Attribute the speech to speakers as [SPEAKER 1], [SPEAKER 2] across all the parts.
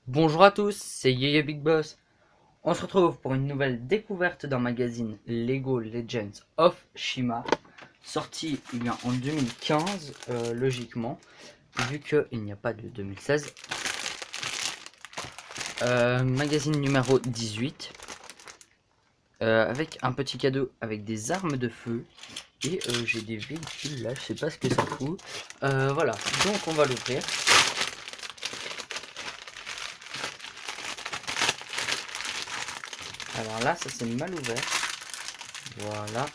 [SPEAKER 1] Bonjour à tous, c'est Yaya Big Boss. On se retrouve pour une nouvelle découverte d'un magazine Lego Legends of Shima, sorti en 2015, logiquement, vu qu'il n'y a pas de 2016. Magazine numéro 18, avec un petit cadeau avec des armes de feu. Et j'ai des véhicules là, je sais pas ce que ça fout. Voilà, donc on va l'ouvrir. Alors là, ça c'est mal ouvert. Voilà.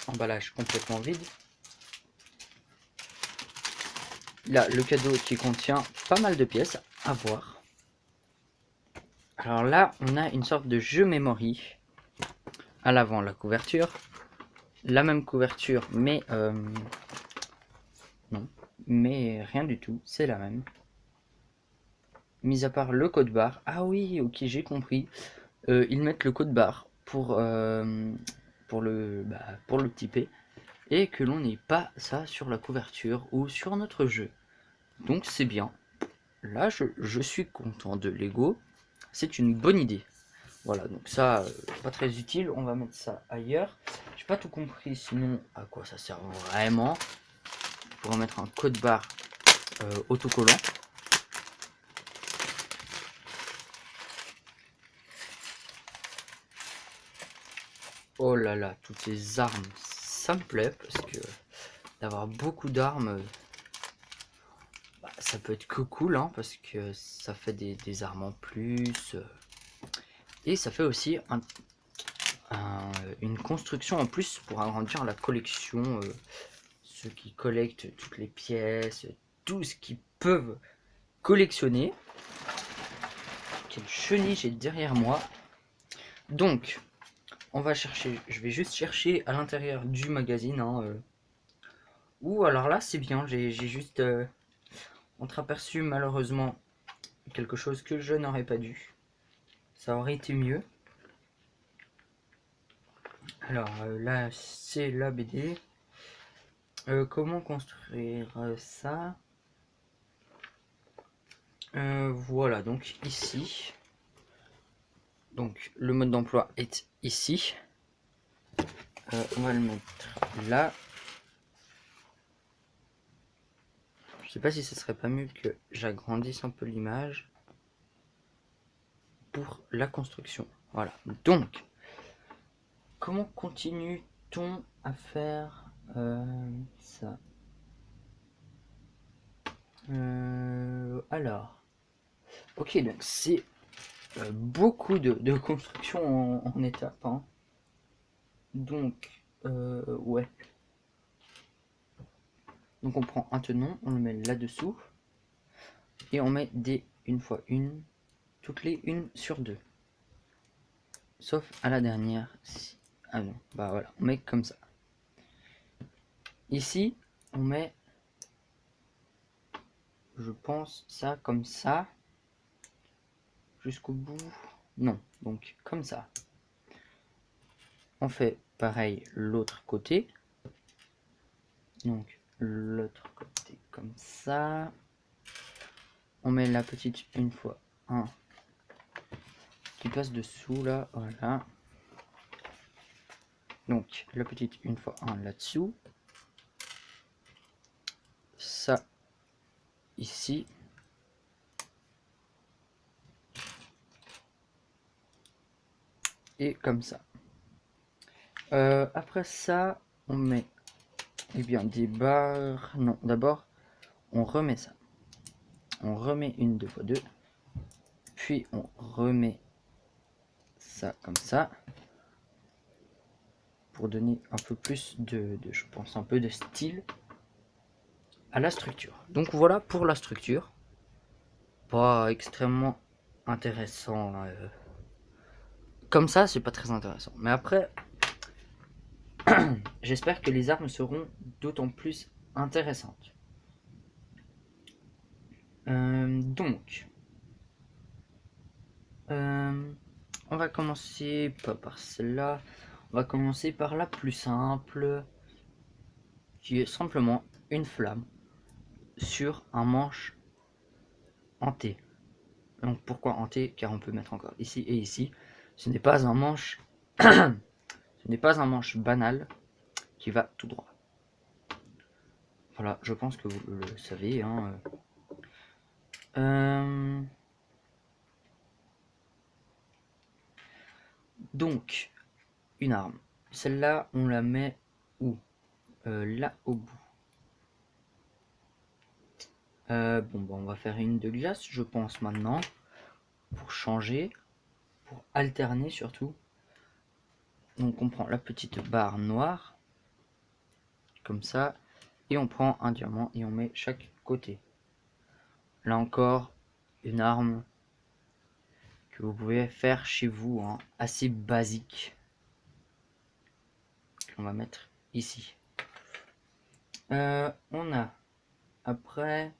[SPEAKER 1] Emballage complètement vide. Là, le cadeau qui contient pas mal de pièces à voir. Alors là, on a une sorte de jeu memory. À l'avant, la couverture. La même couverture, mais non. Mais rien du tout, c'est la même. Mis à part le code barre. Ah oui, ok, j'ai compris. Ils mettent le code barre pour le typer. Et que l'on n'ait pas ça sur la couverture ou sur notre jeu. Donc c'est bien. Là, je suis content de Lego. C'est une bonne idée. Voilà, donc ça, pas très utile. On va mettre ça ailleurs. J'ai pas tout compris, sinon à quoi ça sert vraiment. Pour mettre un code barre autocollant. Oh là là, toutes ces armes, ça me plaît parce que d'avoir beaucoup d'armes, ça peut être que cool, hein, parce que ça fait des armes en plus. Et ça fait aussi une construction en plus pour agrandir la collection. Ceux qui collectent toutes les pièces, tout ce qu'ils peuvent collectionner. Quelle chenille j'ai derrière moi. Donc, on va chercher. Je vais juste chercher à l'intérieur du magazine. Ouh, alors là, c'est bien. J'ai juste entreaperçu malheureusement quelque chose que je n'aurais pas dû. Ça aurait été mieux. Alors là, c'est la BD. Comment construire ça? Voilà, donc ici. Donc le mode d'emploi est ici. On va le mettre là. Je sais pas si ce serait pas mieux que j'agrandisse un peu l'image pour la construction. Voilà. Donc, comment continue-t-on à faire ça? Alors, ok, donc c'est beaucoup de construction en étapes. Hein. Donc, ouais. Donc on prend un tenon, on le met là-dessous et on met des une fois une, toutes les une sur deux. Sauf à la dernière. Ah non, bah voilà, on met comme ça. Ici, on met, je pense, ça comme ça. Jusqu'au bout. Non, donc comme ça. On fait pareil l'autre côté. Donc l'autre côté comme ça. On met la petite une fois un qui passe dessous là, voilà. Donc la petite une fois un là-dessous. Ça ici. Et comme ça. Après ça, on met des barres. Non, d'abord, on remet ça. On remet une 2x2. Puis on remet ça comme ça. Pour donner un peu plus je pense, un peu de style à la structure. Donc voilà pour la structure. Pas extrêmement intéressant. Comme ça, c'est pas très intéressant. Mais après, j'espère que les armes seront d'autant plus intéressantes. Donc, on va commencer pas par celle-là. On va commencer par la plus simple, qui est simplement une flamme sur un manche en T. Donc pourquoi en T? Car on peut mettre encore ici et ici. Ce n'est pas un manche. Ce n'est pas un manche banal qui va tout droit. Voilà, je pense que vous le savez. Hein. Donc, une arme. Celle-là, on la met où? Là au bout. Bon, on va faire une de glace, je pense, maintenant. Pour changer. Pour alterner, surtout. Donc, on prend la petite barre noire. Comme ça. Et on prend un diamant et on met chaque côté. Là encore, une arme que vous pouvez faire chez vous, hein, assez basique. On va mettre ici. On a après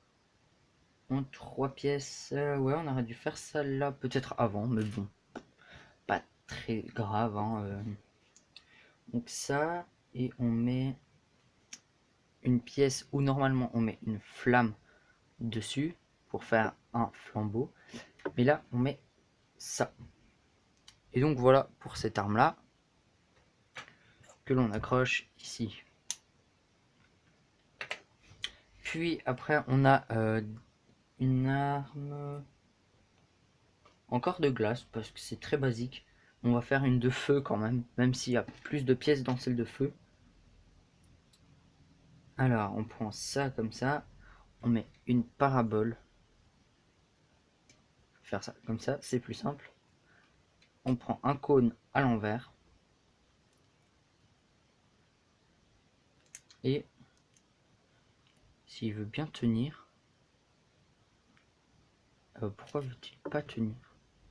[SPEAKER 1] en 3 pièces. Ouais, on aurait dû faire ça là peut-être avant, mais bon, pas très grave. Hein, Donc ça, et on met une pièce où normalement on met une flamme dessus pour faire un flambeau. Mais là, on met ça. Et donc voilà pour cette arme là que l'on accroche ici. Puis après, on a une arme encore de glace parce que c'est très basique. On va faire une de feu quand même s'il y a plus de pièces dans celle de feu. Alors, on prend ça comme ça, on met une parabole. Faire ça comme ça, c'est plus simple. On prend un cône à l'envers. Et s'il veut bien tenir, pourquoi veut-il pas tenir?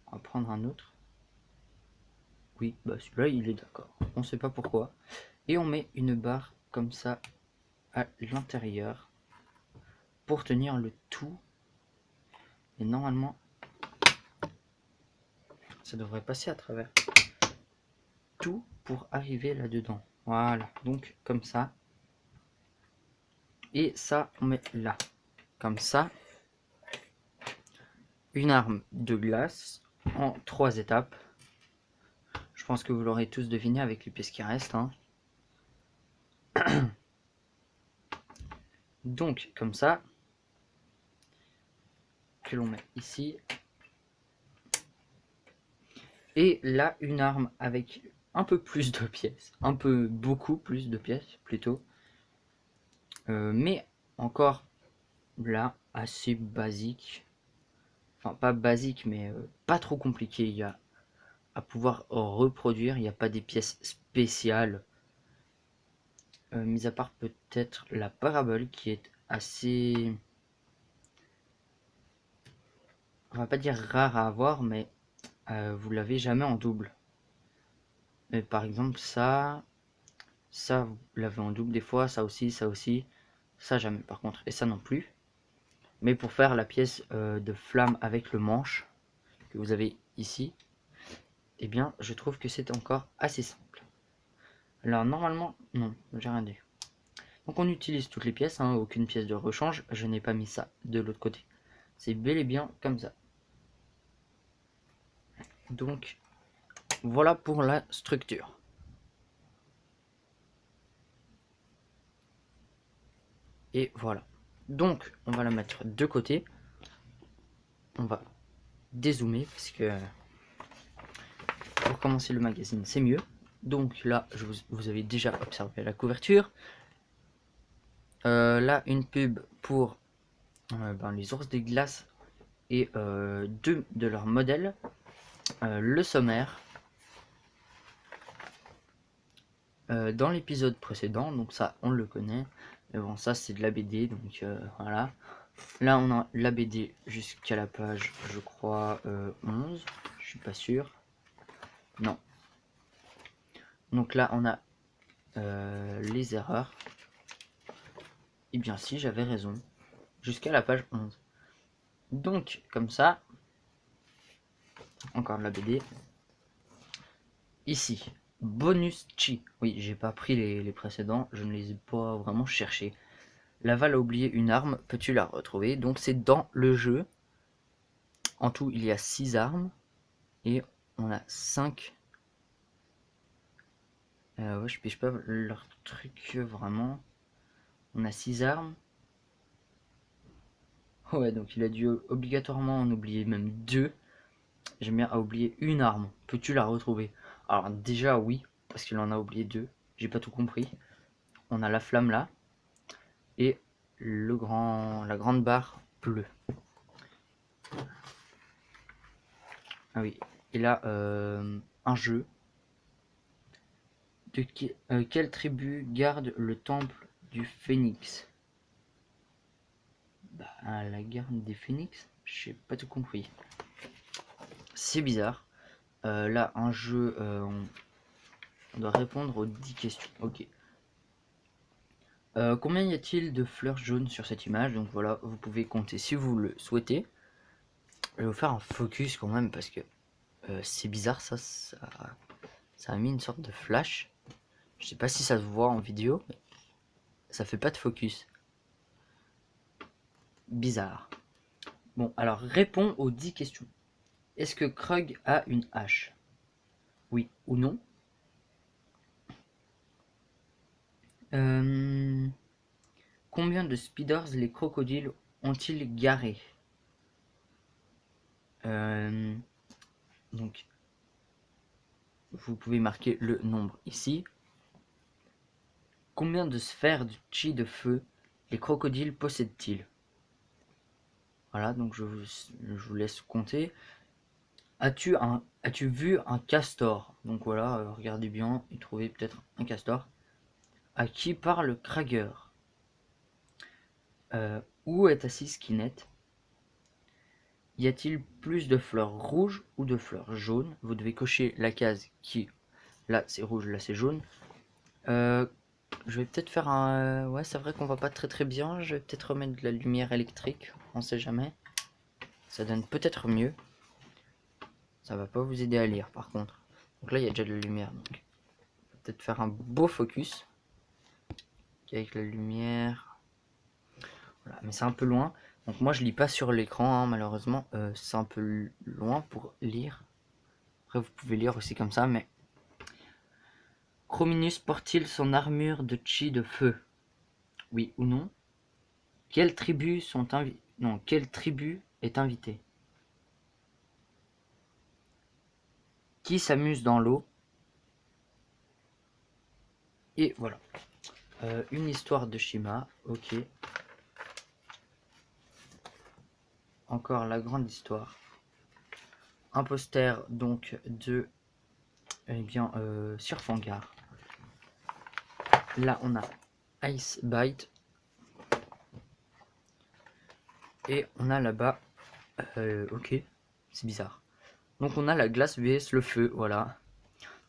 [SPEAKER 1] On va prendre un autre. Oui, bah celui-là il est d'accord. On sait pas pourquoi. Et on met une barre comme ça à l'intérieur pour tenir le tout. Et normalement, ça devrait passer à travers tout pour arriver là-dedans. Voilà, donc comme ça. Et ça, on met là. Comme ça. Une arme de glace en 3 étapes. Je pense que vous l'aurez tous deviné avec les pièces qui restent. Hein. Donc, comme ça. Que l'on met ici. Et là, une arme avec un peu plus de pièces. Beaucoup plus de pièces, plutôt. Mais encore là, assez basique. Enfin, pas basique, mais pas trop compliqué. Il y a à pouvoir reproduire. Il n'y a pas des pièces spéciales. Mis à part peut-être la parabole qui est assez... On va pas dire rare à avoir, mais vous l'avez jamais en double. Mais par exemple, ça vous l'avez en double des fois, ça aussi, ça jamais par contre, et ça non plus. Mais pour faire la pièce de flamme avec le manche que vous avez ici, eh bien, je trouve que c'est encore assez simple. Alors normalement, non, j'ai rien dit. Donc on utilise toutes les pièces, hein, aucune pièce de rechange, je n'ai pas mis ça de l'autre côté. C'est bel et bien comme ça. Donc voilà pour la structure. Et voilà. Donc on va la mettre de côté. On va dézoomer parce que pour commencer le magazine c'est mieux. Donc là vous avez déjà observé la couverture. Là une pub pour les ours des glaces et deux de leurs modèles. Le sommaire. Dans l'épisode précédent, donc ça on le connaît, mais bon ça c'est de la BD, donc voilà. Là on a la BD jusqu'à la page je crois 11, je suis pas sûr, non. Donc là on a les erreurs, et bien si j'avais raison, jusqu'à la page 11. Donc comme ça, encore de la BD, ici. Bonus chi. Oui, j'ai pas pris les précédents, je ne les ai pas vraiment cherchés. Laval a oublié une arme, peux-tu la retrouver? Donc c'est dans le jeu. En tout, il y a 6 armes. Et on a 5. Ouais, je pige pas leur truc vraiment. On a 6 armes. Ouais, donc il a dû obligatoirement en oublier même 2. J'aime bien à oublier une arme. Peux-tu la retrouver? Alors déjà oui, parce qu'il en a oublié 2. J'ai pas tout compris. On a la flamme là. Et la grande barre bleue. Ah oui. Et là, un jeu. Quelle tribu garde le temple du phénix? Bah, la garde des phénix? J'ai pas tout compris. C'est bizarre. Là, un jeu, on doit répondre aux 10 questions. Ok. Combien y a-t-il de fleurs jaunes sur cette image? Donc voilà, vous pouvez compter si vous le souhaitez. Je vais vous faire un focus quand même parce que c'est bizarre ça a mis une sorte de flash. Je sais pas si ça se voit en vidéo, mais ça fait pas de focus. Bizarre. Bon, alors réponds aux 10 questions. Est-ce que Krug a une hache? Oui ou non? Combien de speeders les crocodiles ont-ils garé? Donc, vous pouvez marquer le nombre ici. Combien de sphères de chi de feu les crocodiles possèdent-ils? Voilà, donc je vous laisse compter. As-tu vu un castor? Donc voilà, regardez bien et trouvez peut-être un castor. À qui parle Krager? Où est assis Skinnet? Y a-t-il plus de fleurs rouges ou de fleurs jaunes? Vous devez cocher la case qui, là c'est rouge, là c'est jaune. Je vais peut-être faire un... Ouais, c'est vrai qu'on voit pas très bien. Je vais peut-être remettre de la lumière électrique, on sait jamais. Ça donne peut-être mieux. Ça va pas vous aider à lire par contre. Donc là il y a déjà de la lumière, donc peut-être faire un beau focus avec la lumière. Voilà, mais c'est un peu loin. Donc moi je lis pas sur l'écran, hein, malheureusement. C'est un peu loin pour lire. Après vous pouvez lire aussi comme ça, mais... Chrominus porte-t-il son armure de chi de feu? Oui ou non? Quelle tribu quelle tribu est invitée? Qui s'amuse dans l'eau? Et voilà. Une histoire de Shima, ok. Encore la grande histoire. Un poster donc de Surfangar. Là on a Ice Bite. Et on a là-bas, ok, c'est bizarre. Donc on a la glace vs le feu, voilà.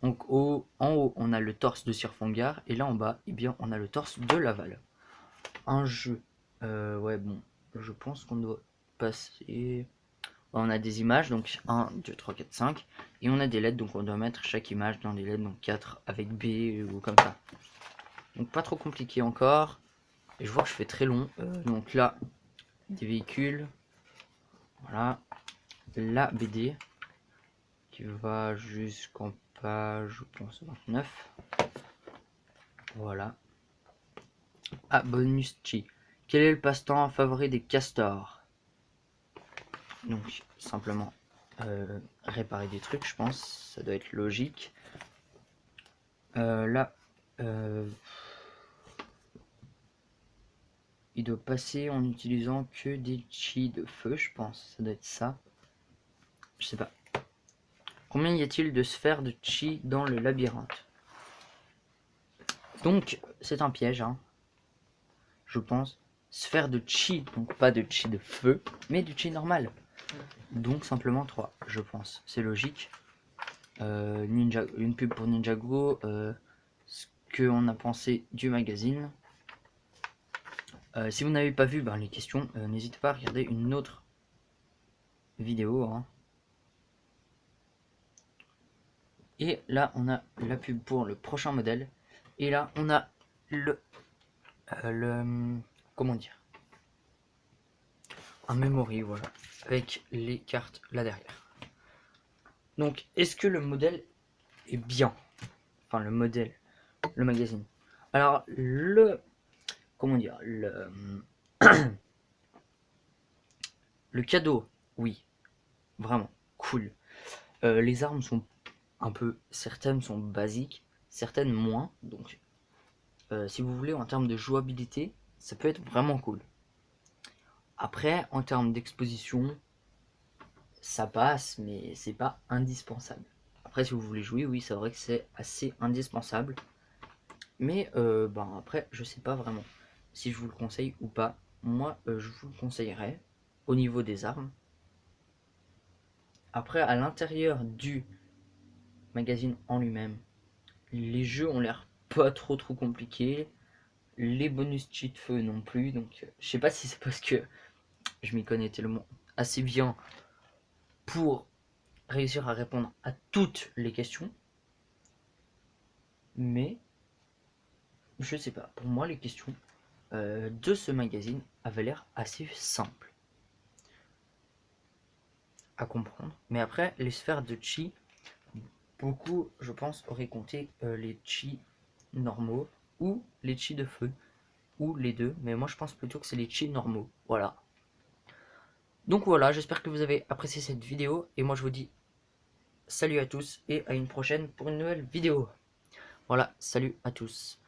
[SPEAKER 1] Donc en haut on a le torse de Surfangar et là en bas, eh bien on a le torse de Laval. Un jeu, ouais bon, je pense qu'on doit passer... On a des images, donc 1, 2, 3, 4, 5. Et on a des lettres, donc on doit mettre chaque image dans des lettres, donc 4 avec B ou comme ça. Donc pas trop compliqué encore. Et je vois que je fais très long. Donc là, des véhicules. Voilà. La BD. Qui va jusqu'en page, je pense, 29. Voilà. Ah, bonus chi. Quel est le passe-temps favori des castors? Donc simplement réparer des trucs, je pense, ça doit être logique. Là, il doit passer en utilisant que des chi de feu, je pense, ça doit être ça. Je sais pas. Combien y a-t-il de sphères de chi dans le labyrinthe? Donc, c'est un piège, hein, je pense. Sphère de chi, donc pas de chi de feu, mais du chi normal. Donc simplement 3, je pense. C'est logique. Une pub pour Ninjago. Ce qu'on a pensé du magazine. Si vous n'avez pas vu les questions, n'hésitez pas à regarder une autre vidéo. Hein. Et là, on a la pub pour le prochain modèle. Et là, on a comment dire? un memory, voilà, avec les cartes là derrière. Donc, est-ce que le modèle est bien? Enfin, le modèle, le magazine. Alors, comment dire, le cadeau, oui, vraiment, cool. Les armes sont un peu, certaines sont basiques, certaines moins, donc si vous voulez, en termes de jouabilité, ça peut être vraiment cool. Après, en termes d'exposition, ça passe, mais c'est pas indispensable. Après, si vous voulez jouer, oui, c'est vrai que c'est assez indispensable. Mais ben, après, je sais pas vraiment si je vous le conseille ou pas. Moi, je vous le conseillerais au niveau des armes. Après, à l'intérieur du magazine en lui-même, les jeux ont l'air pas trop compliqués. Les bonus cheat feu non plus. Donc, je sais pas si c'est parce que je m'y connais tellement assez bien pour réussir à répondre à toutes les questions. Mais je sais pas. Pour moi, les questions de ce magazine avaient l'air assez simples à comprendre. Mais après, les sphères de chi, beaucoup, je pense, auraient compté les chi normaux ou les chi de feu, ou les deux. Mais moi, je pense plutôt que c'est les chi normaux. Voilà. Donc voilà, j'espère que vous avez apprécié cette vidéo. Et moi, je vous dis salut à tous et à une prochaine pour une nouvelle vidéo. Voilà, salut à tous.